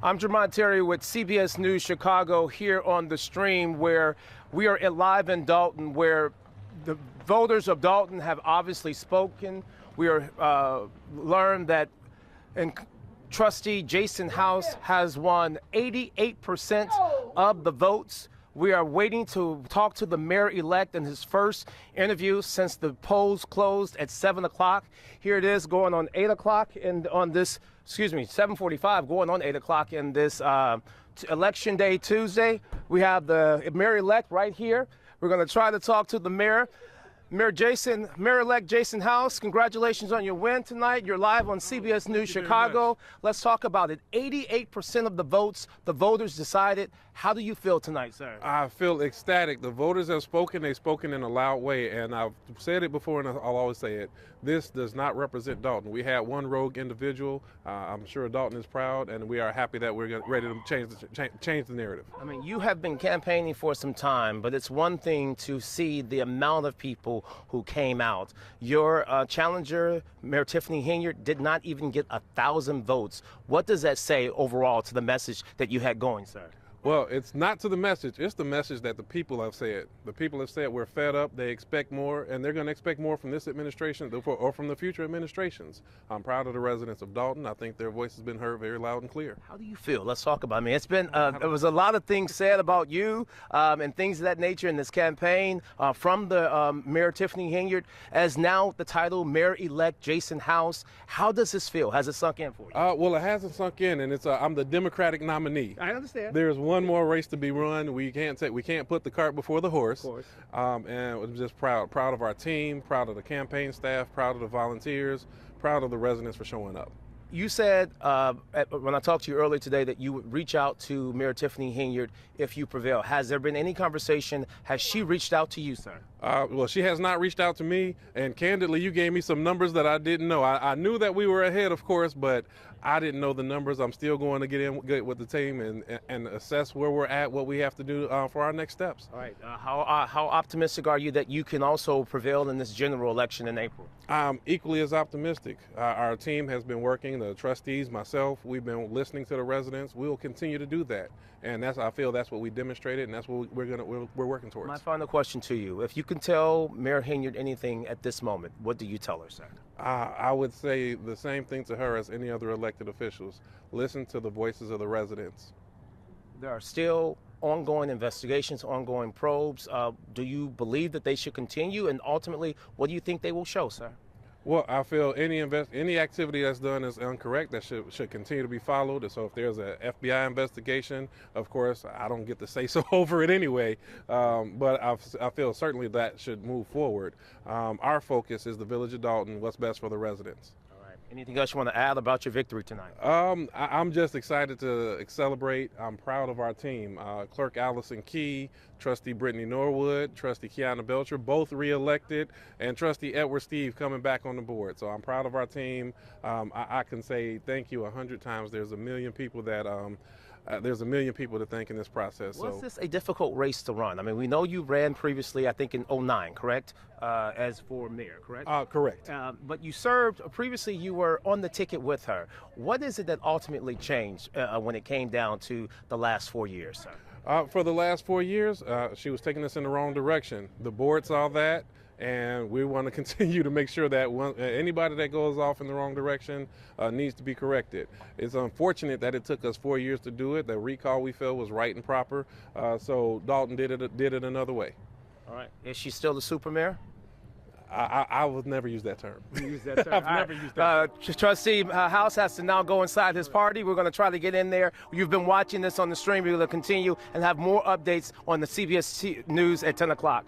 I'm Jermont Terry with CBS News Chicago here on the stream where we are live in Dalton, where the voters of Dalton have obviously spoken. We are learned that Trustee Jason House has won 88% of the votes. We are waiting to talk to the mayor-elect in his first interview since the polls closed at 7 o'clock. Here it is going on 8 o'clock and on this, 7:45 going on 8 o'clock in this Election Day Tuesday. We have the mayor-elect right here. We're going to try to talk to the mayor. Mayor-elect Jason House, congratulations on your win tonight. You're live on CBS News Chicago. Let's talk about it. 88% of the votes, the voters decided. How do you feel tonight, sir? I feel ecstatic. The voters have spoken. They've spoken in a loud way, and I've said it before, and I'll always say it. This does not represent Dalton. We had one rogue individual. I'm sure Dalton is proud, and we are happy that we're ready to change the narrative. I mean, you have been campaigning for some time, but it's one thing to see the amount of people who came out. Your challenger, Mayor Tiffany Henyard, did not even get 1,000 votes. What does that say overall to the message that you had going, sir? Well, it's not to the message. It's the message that the people have said. The people have said we're fed up. They expect more, and they're going to expect more from this administration or from the future administrations. I'm proud of the residents of Dalton. I think their voice has been heard very loud and clear. How do you feel? Let's talk about it. I mean, it's been, there was a lot of things said about you and things of that nature in this campaign from the Mayor Tiffany Henyard as now the title Mayor-elect Jason House. How does this feel? Has it sunk in for you? Well, it hasn't sunk in, and I'm the Democratic nominee. I understand. There's one more race to be run. We can't put the cart before the horse. Of course. And I'm just proud of our team, proud of the campaign staff, proud of the volunteers, proud of the residents for showing up. You said when I talked to you earlier today that you would reach out to Mayor Tiffany Henyard if you prevail. Has there been any conversation? Has she reached out to you, sir? Well, she has not reached out to me, and candidly, you gave me some numbers that I didn't know. I knew that we were ahead, of course, but I didn't know the numbers. I'm still going to get with the team and assess where we're at, what we have to do for our next steps. All right. How optimistic are you that you can also prevail in this general election in April? I'm equally as optimistic. Our team has been working, the trustees, myself, we've been listening to the residents. We will continue to do that. And I feel that's what we demonstrated, and that's what we're working towards. My final question to you. If you can tell Mayor Henyard anything at this moment, what do you tell her, sir? I would say the same thing to her as any other elected officials. Listen to the voices of the residents. There are still ongoing investigations, ongoing probes. Do you believe that they should continue? And ultimately, what do you think they will show, sir? Well, I feel any activity that's done is incorrect. That should continue to be followed. And so if there's an FBI investigation, of course, I don't get to say so over it anyway. But I feel certainly that should move forward. Our focus is the Village of Dalton, what's best for the residents. Anything else you want to add about your victory tonight? I'm just excited to celebrate. I'm proud of our team. Clerk Allison Key, Trustee Brittany Norwood, Trustee Kiana Belcher, both re-elected, and Trustee Edward Steve coming back on the board. So I'm proud of our team. I can say thank you 100 times. There's a million people that to thank in this process. Was this a difficult race to run? I mean, we know you ran previously, I think in 2009, correct? As for mayor, correct? Correct. But you served, previously you were on the ticket with her. What is it that ultimately changed when it came down to the last 4 years, sir? For the last 4 years, she was taking us in the wrong direction. The board saw that. And we want to continue to make sure that anybody that goes off in the wrong direction needs to be corrected. It's unfortunate that it took us 4 years to do it. The recall we felt was right and proper. So Dalton did it another way. All right. Is she still the super mayor? I would never use that term. Use that term. I've never used that term. Trustee House has to now go inside his party. We're going to try to get in there. You've been watching this on the stream. We're going to continue and have more updates on the CBS News at 10 o'clock.